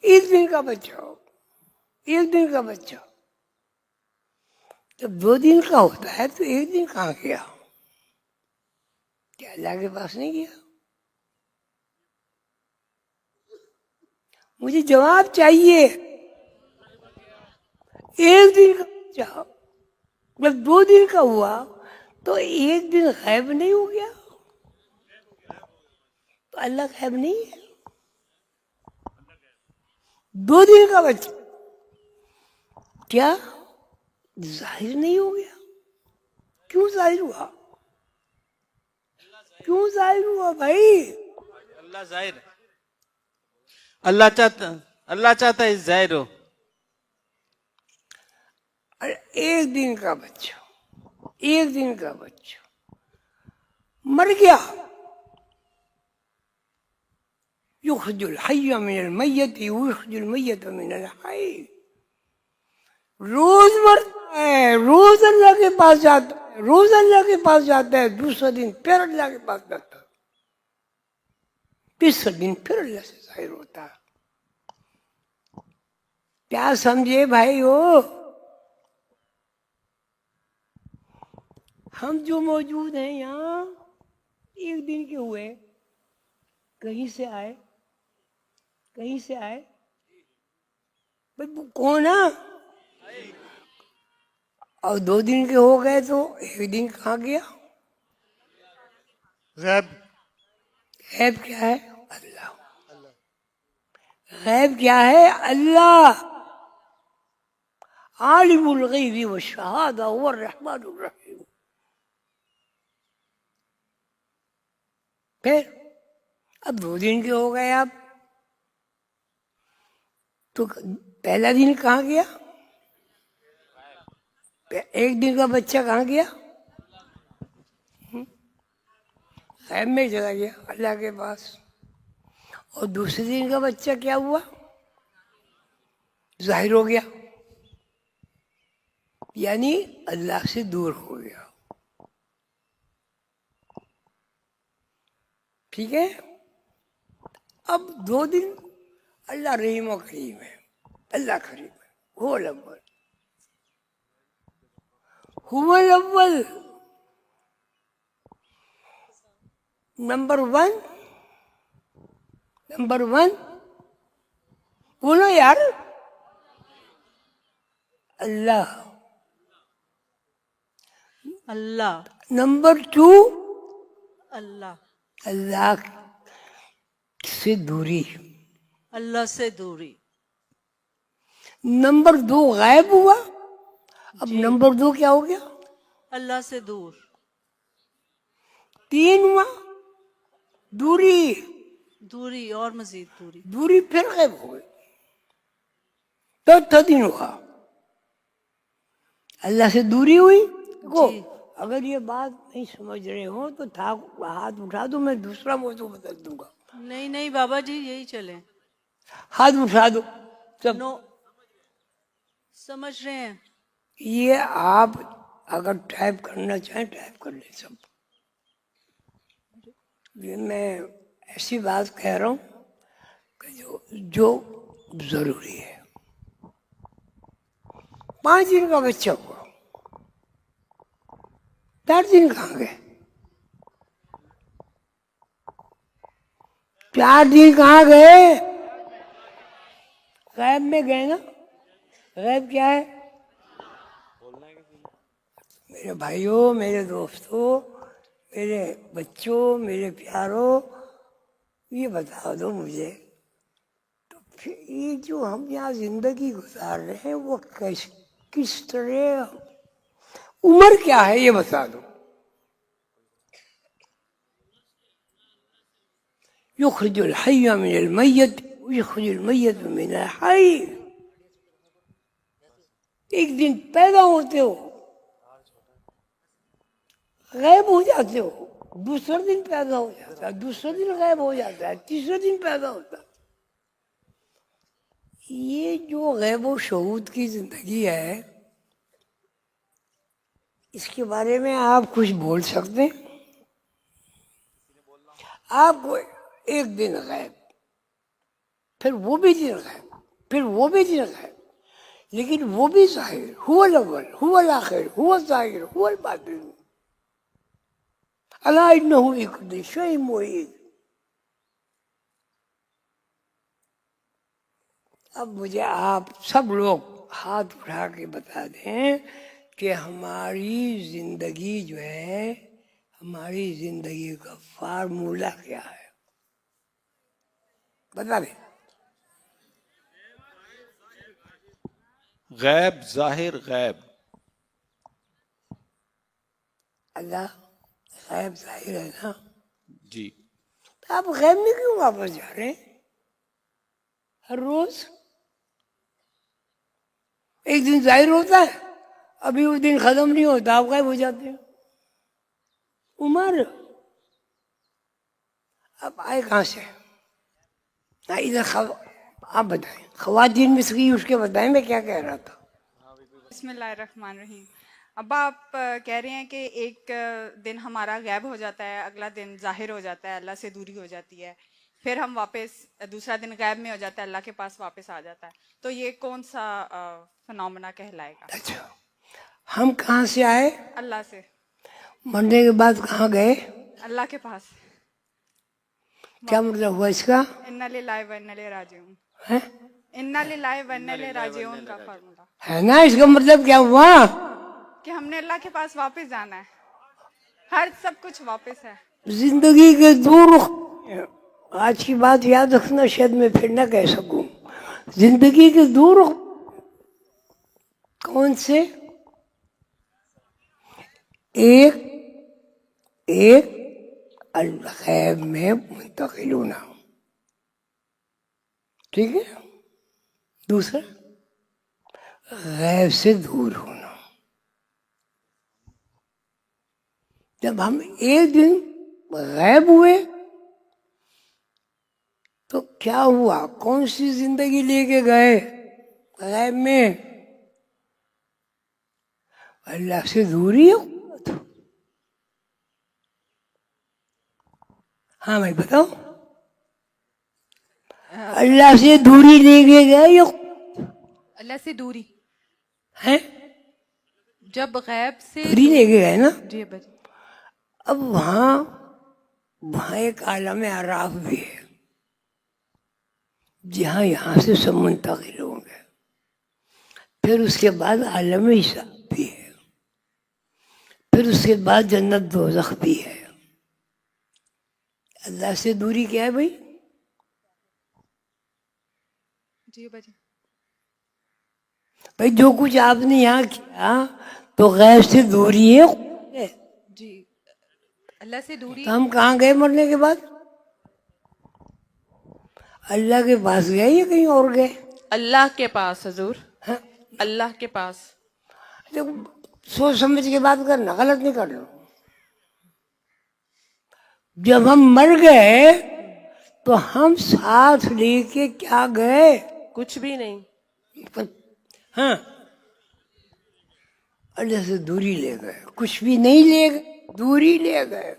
ایک دن کا بچہ ہو، ایک دن کا بچہ جب 2 دن کا ہوتا ہے تو ایک دن کہاں گیا؟ کیا اللہ کے پاس نہیں گیا؟ مجھے جواب چاہیے۔ ایک دن کا بچہ جب 2 دن کا ہوا تو ایک دن غائب نہیں ہو گیا؟ تو اللہ غائب نہیں ہے؟ 2 دن کا بچہ کیا ظاہر نہیں ہو گیا؟ کیوں ظاہر ہوا؟ کیوں ظاہر ہوا بھائی؟ اللہ ظاہر ہے، اللہ چاہتا ہے ظاہر ہو۔ ایک دن کا بچہ، ایک دن کا بچہ مر گیا، یخرج الحی من المیت ویخرج المیت من الحی، روز مرتا ہے، روز اللہ کے پاس جاتا ہے، روز اللہ کے پاس جاتا ہے، دوسرا دن پھر اللہ کے پاس جاتا ہے، تیسرا دن پھر اللہ سے ظاہر ہوتا ہے۔ کیا سمجھے بھائی ہو؟ ہم جو موجود ہیں یہاں ایک دن کے ہوئے، کہیں سے آئے، کہیں سے آئے بھائی، وہ کون ہے؟ اور 2 دن کے ہو گئے تو ایک دن کہاں گیا؟ غیب غیب کیا ہے؟ اللہ۔ غیب کیا ہے؟ اللہ۔ عالم الغیب والشہادہ هو الرحمن الرحیم۔ پھر اب 2 دن کے ہو گئے، اب تو پہلا دن کہاں گیا؟ ایک دن کا بچہ کہاں گیا؟ غیب میں چلا گیا اللہ کے پاس۔ اور دوسرے دن کا بچہ کیا ہوا؟ ظاہر ہو گیا، یعنی اللہ سے دور ہو گیا۔ ٹھیک ہے؟ اب 2 دن اللہ رحیم و کریم ہے، اللہ کریم ہے، هو الاول، هو الاول، نمبر 1، نمبر 1 بولو یار، اللہ۔ اللہ، نمبر 2 اللہ، اللہ سے دوری۔ اللہ سے دوری۔ نمبر 2 غائب ہوا، اب نمبر 2 کیا ہو گیا؟ اللہ سے دور۔ 3 ہوا دوری، دوری اور مزید دوری۔ دوری پھر غائب ہو گئی، 4تھا دن ہوا، اللہ سے دوری ہوئی۔ دیکھو جی۔ اگر یہ بات نہیں سمجھ رہے ہو تو ہاتھ اٹھا دو، میں دوسرا موضوع بدل دوں گا۔ نہیں نہیں بابا جی، یہی چلیں۔ ہاتھ اٹھا دو سب۔ نو، سمجھ رہے ہیں؟ یہ آپ اگر ٹائپ کرنا چاہیں ٹائپ کر لیں سب۔ یہ میں ایسی بات کہہ رہا ہوں کہ جو ضروری ہے۔ 5 دن کا بچہ ہوا، 4 دن کہاں گئے؟ 4 دن کہاں گئے؟ غیب میں گئے نا۔ غیب کیا ہے؟ میرے بھائیوں، میرے دوستوں، میرے بچوں، میرے پیاروں، یہ بتا دو مجھے، تو پھر یہ جو ہم یہاں زندگی گزار رہے ہیں وہ کس طرح، عمر کیا ہے یہ بتا دو۔ یخرج الحی من المیت ویخرج المیت من الحی، ایک دن پیدا ہوتے ہو، غائب ہو جاتے ہو، دوسرا دن پیدا ہو جاتا ہے، دوسرا دن غائب ہو جاتا ہے، تیسرا دن پیدا ہوتا ہے۔ یہ جو غیب و شہود کی زندگی ہے، اس کے بارے میں آپ کچھ بول سکتے ہیں؟ آپ کو ایک دن غائب، پھر وہ بھی دن غائب، پھر وہ بھی چیز ہے، لیکن وہ بھی ظاہر، هو الاول هو الاخر هو الظاہر هو الباطن، الا انه بكل شيء محیط۔ اب مجھے آپ سب لوگ ہاتھ اٹھا کے بتا دیں کہ ہماری زندگی جو ہے، ہماری زندگی کا فارمولہ کیا ہے، بتا دیں۔ غیب ظاہر غیب۔ اللہ غیب ظاہر ہے نا، جی تو آپ غیب میں کیوں واپس جا رہے ہیں ہر روز؟ ایک دن ظاہر ہوتا ہے، ابھی وہ دن ختم نہیں ہوتا آپ غائب ہو جاتے ہیں۔ عمر اب آئے کہاں سے؟ ادھر آپ بتائیں، خواتین میں سے اس کے بتائیں میں کیا کہہ رہا تھا۔ بسم اللہ الرحمن الرحیم۔ ابا آپ کہہ رہے ہیں کہ ایک دن ہمارا غائب ہو جاتا ہے، اگلا دن ظاہر ہو جاتا ہے، اللہ سے دوری ہو جاتی ہے، پھر ہم واپس دوسرا دن غائب میں ہو جاتا ہے، اللہ کے پاس واپس آ جاتا ہے، تو یہ کون سا فنومنا کہلائے گا؟ اچھا، ہم کہاں سے آئے؟ اللہ سے۔ مرنے کے بعد کہاں گئے؟ اللہ کے پاس۔ کیا مطلب ہوا اس کا؟ انا للہ و انا الیہ راجعون۔ ہے انا للہ و انا الیہ راجعون کا فارمولا ہے نا، اس کا مطلب کیا ہوا؟ کہ ہم نے اللہ کے پاس واپس جانا ہے، ہر سب کچھ واپس ہے۔ زندگی کے دو رخ، آج کی بات یاد رکھنا، شاید میں پھر نہ کہہ سکوں، زندگی کے دو رخ کون سے؟ ایک الغیب میں منتقل ہونا، ٹھیک ہے، دوسرا غیب سے دور ہونا۔ جب ہم ایک دن غائب ہوئے تو کیا ہوا؟ کون سی زندگی لے کے گئے غیب میں؟ اللہ سے دوری ہو۔ ہاں بھائی بتاؤ، اللہ سے دوری لے کے گئے یا اللہ سے دوری، ہیں؟ جب غیب سے دوری لے کے گئے نا۔ جی بس اب وہاں ایک عالم اعراف بھی ہے، جہاں یہاں سے سب منتقل ہوں گے، پھر اس کے بعد عالم حساب بھی ہے، پھر اس کے بعد جنت دوزخ بھی ہے۔ اللہ سے دوری کیا ہے بھائی؟ جی بجی بھائی جو کچھ آپ نے یہاں کیا تو غیب سے دوری ہے۔ جی اللہ سے دوری، تو ہم کہاں گئے مرنے کے بعد؟ اللہ کے پاس گئے یا کہیں اور گئے؟ اللہ کے پاس حضور، ہاں؟ اللہ کے پاس۔ سوچ سمجھ کے بات کرنا، غلط نہیں کرنا۔ جب ہم مر گئے تو ہم ساتھ لے کے کیا گئے؟ کچھ بھی نہیں۔ ہاں، اللہ سے دوری لے گئے، کچھ بھی نہیں لے گئے، دوری لے گئے۔